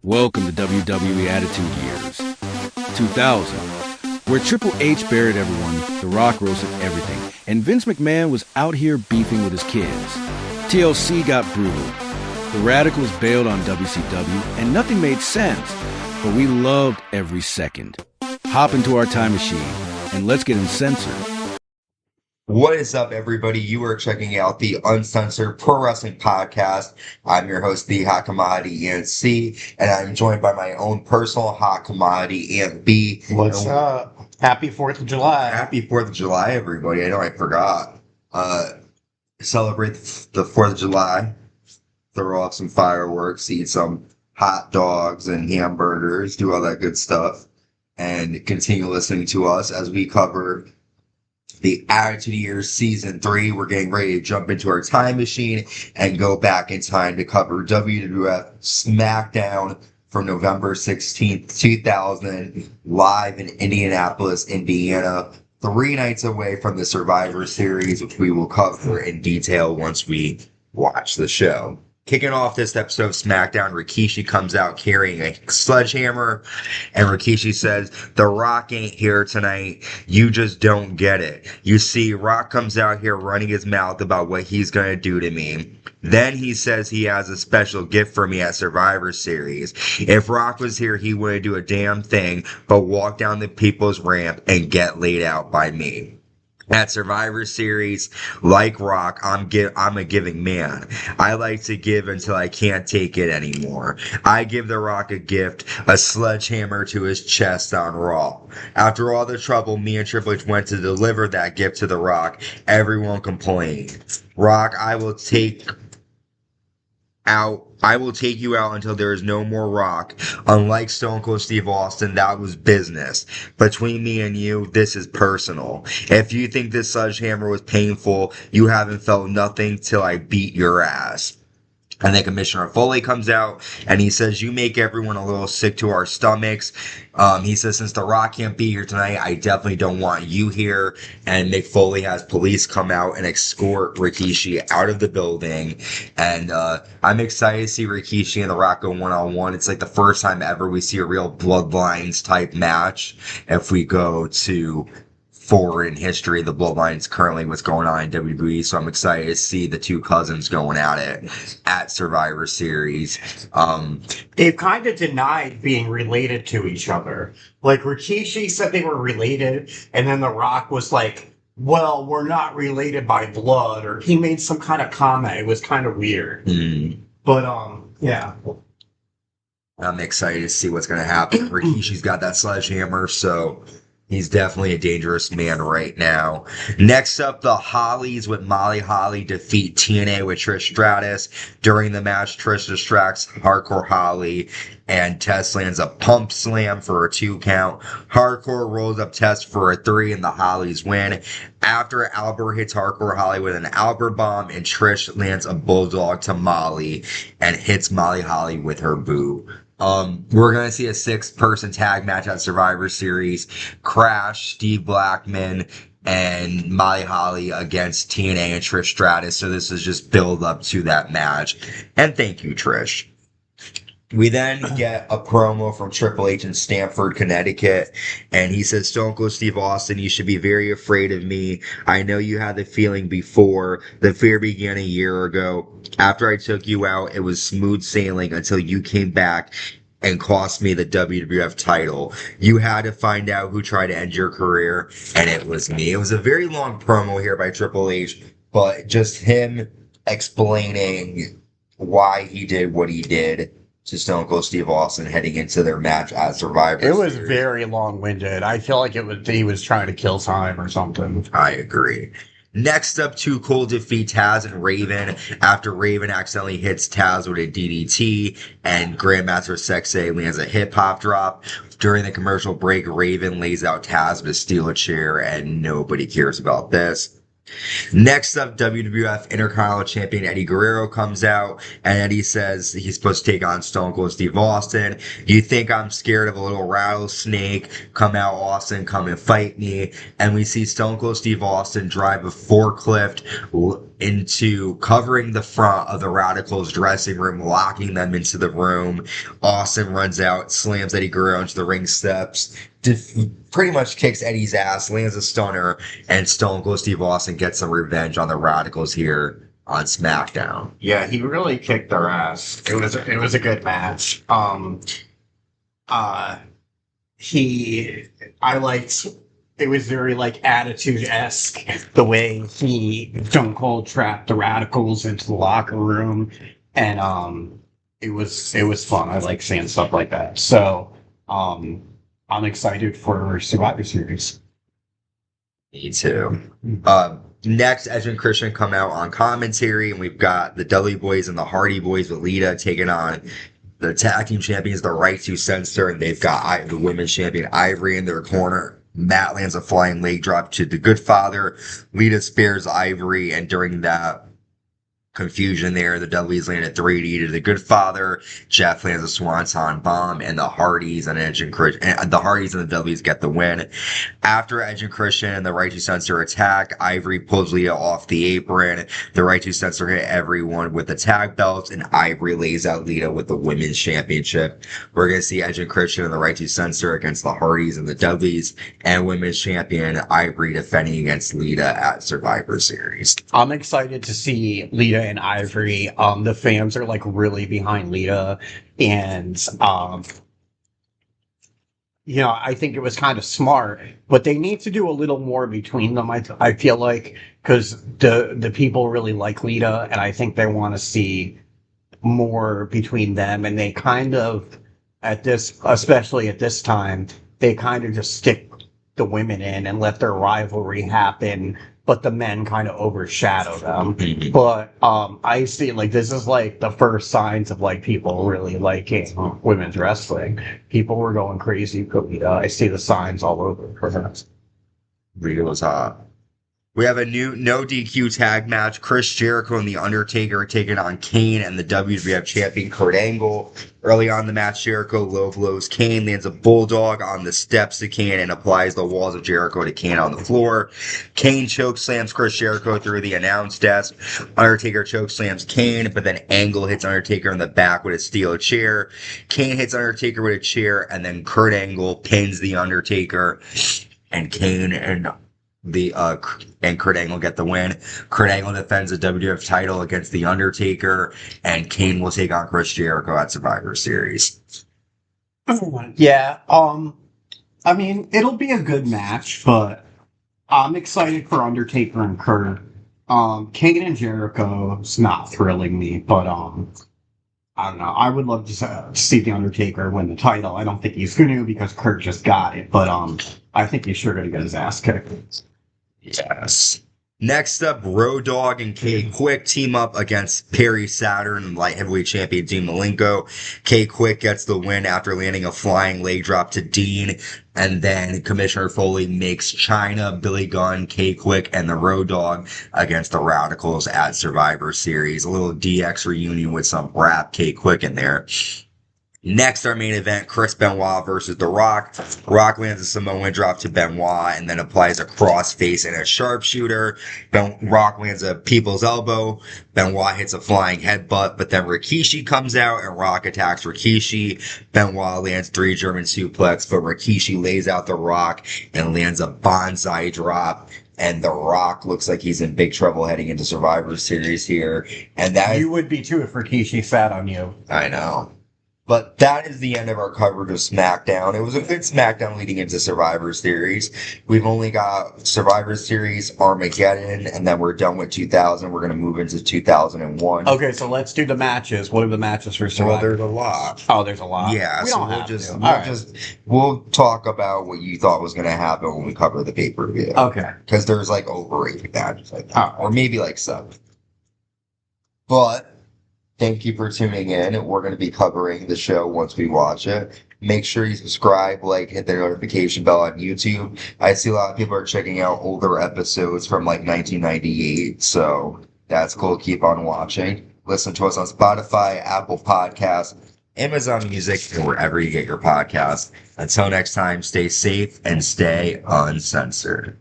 Welcome to WWE Attitude Years 2000, where Triple H buried everyone, The Rock roasted everything, and Vince McMahon was out here beefing with his kids. TLC got brutal. The Radicalz bailed on WCW, and nothing made sense, but we loved every second. Hop into our time machine, and let's get uncensored. What is up, everybody? You are checking out the Uncensored Pro Wrestling Podcast. I'm your host, the Hot Commodity Ian C, and I'm joined by my own personal Hot Commodity Ian B. What's up? Happy 4th of July. Happy 4th of July, everybody. I know I forgot. Celebrate the 4th of July. Throw off some fireworks, eat some hot dogs and hamburgers, do all that good stuff, and continue listening to us as we cover the Attitude Years Season 3. We're getting ready to jump into our time machine and go back in time to cover WWF SmackDown from November 16th, 2000, live in Indianapolis, Indiana, 3 nights away from the Survivor Series, which we will cover in detail once we watch the show. Kicking off this episode of SmackDown, Rikishi comes out carrying a sledgehammer, and Rikishi says, "The Rock ain't here tonight. You just don't get it." You see, Rock comes out here running his mouth about what he's going to do to me. Then he says he has a special gift for me at Survivor Series. If Rock was here, he wouldn't do a damn thing but walk down the people's ramp and get laid out by me. At Survivor Series, like Rock, I'm a giving man. I like to give until I can't take it anymore. I give The Rock a gift, a sledgehammer to his chest on Raw. After all the trouble me and Triple H went to deliver that gift to The Rock, everyone complained. Rock, I will take you out until there is no more Rock. Unlike Stone Cold Steve Austin, that was business. Between me and you, this is personal. If you think this sledgehammer was painful, you haven't felt nothing till I beat your ass. And then Commissioner Foley comes out and he says, "You make everyone a little sick to our stomachs." He says, "Since The Rock can't be here tonight, I definitely don't want you here." And Mick Foley has police come out and escort Rikishi out of the building. And I'm excited to see Rikishi and The Rock go one-on-one. It's like the first time ever we see a real Bloodlines type match. If we go to foreign history, the Bloodlines currently what's going on in WWE, so I'm excited to see the two cousins going at it at Survivor Series. They've kind of denied being related to each other. Like, Rikishi said they were related, and then The Rock was like, "Well, we're not related by blood," or he made some kind of comment. It was kind of weird. But, yeah. I'm excited to see what's going to happen. Rikishi's got that sledgehammer, so he's definitely a dangerous man right now. Next up, the Hollies with Molly Holly defeat TNA with Trish Stratus. During the match, Trish distracts Hardcore Holly, and Tess lands a pump slam for a 2 count. Hardcore rolls up Tess for a 3, and the Hollies win. After, Albert hits Hardcore Holly with an Albert bomb, and Trish lands a bulldog to Molly and hits Molly Holly with her boot. We're going to see a 6-person tag match at Survivor Series. Crash, Steve Blackman, and Molly Holly against TNA and Trish Stratus. So this is just build up to that match. And thank you, Trish. We then get a promo from Triple H in Stamford, Connecticut, and he says, "Stone Cold Steve Austin, you should be very afraid of me. I know you had the feeling before. The fear began a year ago. After I took you out, it was smooth sailing until you came back and cost me the WWF title. You had to find out who tried to end your career, and it was me." It was a very long promo here by Triple H, but just him explaining why he did what he did to Stone Cold Steve Austin heading into their match at Survivor Series. It was very long-winded. I feel like he was trying to kill time or something. I agree. Next up, Too Cold defeat Tazz and Raven after Raven accidentally hits Tazz with a DDT and Grandmaster Sexay lands a hip-hop drop. During the commercial break, Raven lays out Tazz with a steel chair, and nobody cares about this. Next up, WWF Intercontinental Champion Eddie Guerrero comes out, and Eddie says he's supposed to take on Stone Cold Steve Austin. "You think I'm scared of a little rattlesnake? Come out, Austin, come and fight me." And we see Stone Cold Steve Austin drive a forklift into covering the front of the Radicalz dressing room, locking them into the room. Austin runs out, slams Eddie Guerrero into the ring steps, pretty much kicks Eddie's ass, lands a stunner, and Stone Cold Steve Austin gets some revenge on the Radicalz here on SmackDown. Yeah, he really kicked their ass. It was a good match. I liked. It was very like Attitude-esque the way Stone Cold trapped the Radicalz into the locker room, and it was fun. I like seeing stuff like that. So I'm excited for Survivor Series. Me too. Next, Edge and Christian come out on commentary, and we've got the Dudley Boys and the Hardy Boys with Lita taking on the tag team champions, the Right to Censor, and they've got the women's champion Ivory in their corner. Matt lands a flying leg drop to the Good Father. Lita spares Ivory, and during that confusion there, the Dudleys land a 3D to the Good Father. Jeff lands a Swanton Bomb, and the Hardys and Edge and Christian, and the Hardys and the Dudleys get the win. After Edge and Christian and the Right to Censor attack, Ivory pulls Lita off the apron. The Right to Censor hit everyone with the tag belts, and Ivory lays out Lita with the Women's Championship. We're going to see Edge and Christian and the Right to Censor against the Hardys and the Dudleys, and Women's Champion Ivory defending against Lita at Survivor Series. I'm excited to see Lita and Ivory. The fans are like really behind Lita, and I think it was kind of smart, but they need to do a little more between them. I feel like, because the people really like Lita, and I think they want to see more between them. And they kind of, especially at this time, they kind of just stick the women in and let their rivalry happen, but the men kind of overshadow them. But I see, like, this is like the first signs of like people really liking women's wrestling. People were going crazy for Lita. I see the signs all over for her. Rita was hot. We have a new no DQ tag match. Chris Jericho and The Undertaker are taking on Kane and the WWF champion Kurt Angle. Early on in the match, Jericho low blows Kane, lands a bulldog on the steps to Kane, and applies the walls of Jericho to Kane on the floor. Kane chokeslams Chris Jericho through the announce desk. Undertaker chokeslams Kane, but then Angle hits Undertaker in the back with a steel chair. Kane hits Undertaker with a chair, and then Kurt Angle pins The Undertaker, and Kane and Kurt Angle get the win. Kurt Angle defends the WWF title against The Undertaker, and Kane will take on Chris Jericho at Survivor Series. Yeah, I mean, it'll be a good match, but I'm excited for Undertaker and Kurt. Kane and Jericho's not thrilling me, but I don't know. I would love to see The Undertaker win the title. I don't think he's going to because Kurt just got it, but I think he's sure going to get his ass kicked. Yes. Next up, Road Dogg and K-Kwik team up against Perry Saturn and light heavyweight champion Dean Malenko. K-Kwik gets the win after landing a flying leg drop to Dean. And then Commissioner Foley makes China, Billy Gunn, K-Kwik, and the Road Dogg against the Radicalz at Survivor Series. A little DX reunion with some rap K-Kwik in there. Next, our main event, Chris Benoit versus The Rock. Rock lands a Samoan drop to Benoit and then applies a crossface and a sharpshooter. Rock lands a people's elbow. Benoit hits a flying headbutt, but then Rikishi comes out and Rock attacks Rikishi. Benoit lands 3 German suplex, but Rikishi lays out The Rock and lands a bonsai drop. And The Rock looks like he's in big trouble heading into Survivor Series here. And that you would be too if Rikishi sat on you. I know. But that is the end of our coverage of SmackDown. It was a good SmackDown leading into Survivor Series. We've only got Survivor Series, Armageddon, and then we're done with 2000. We're going to move into 2001. Okay, so let's do the matches. What are the matches for Survivor? Well, there's a lot. Oh, there's a lot? Yeah, we so don't we'll have just, to. We'll talk about what you thought was going to happen when we cover the pay-per-view. Okay. Because there's like over 8 matches, I think. Or maybe like 7. But thank you for tuning in. We're going to be covering the show once we watch it. Make sure you subscribe, like, hit the notification bell on YouTube. I see a lot of people are checking out older episodes from like 1998, so that's cool. Keep on watching. Listen to us on Spotify, Apple Podcasts, Amazon Music, and wherever you get your podcasts. Until next time, stay safe and stay uncensored.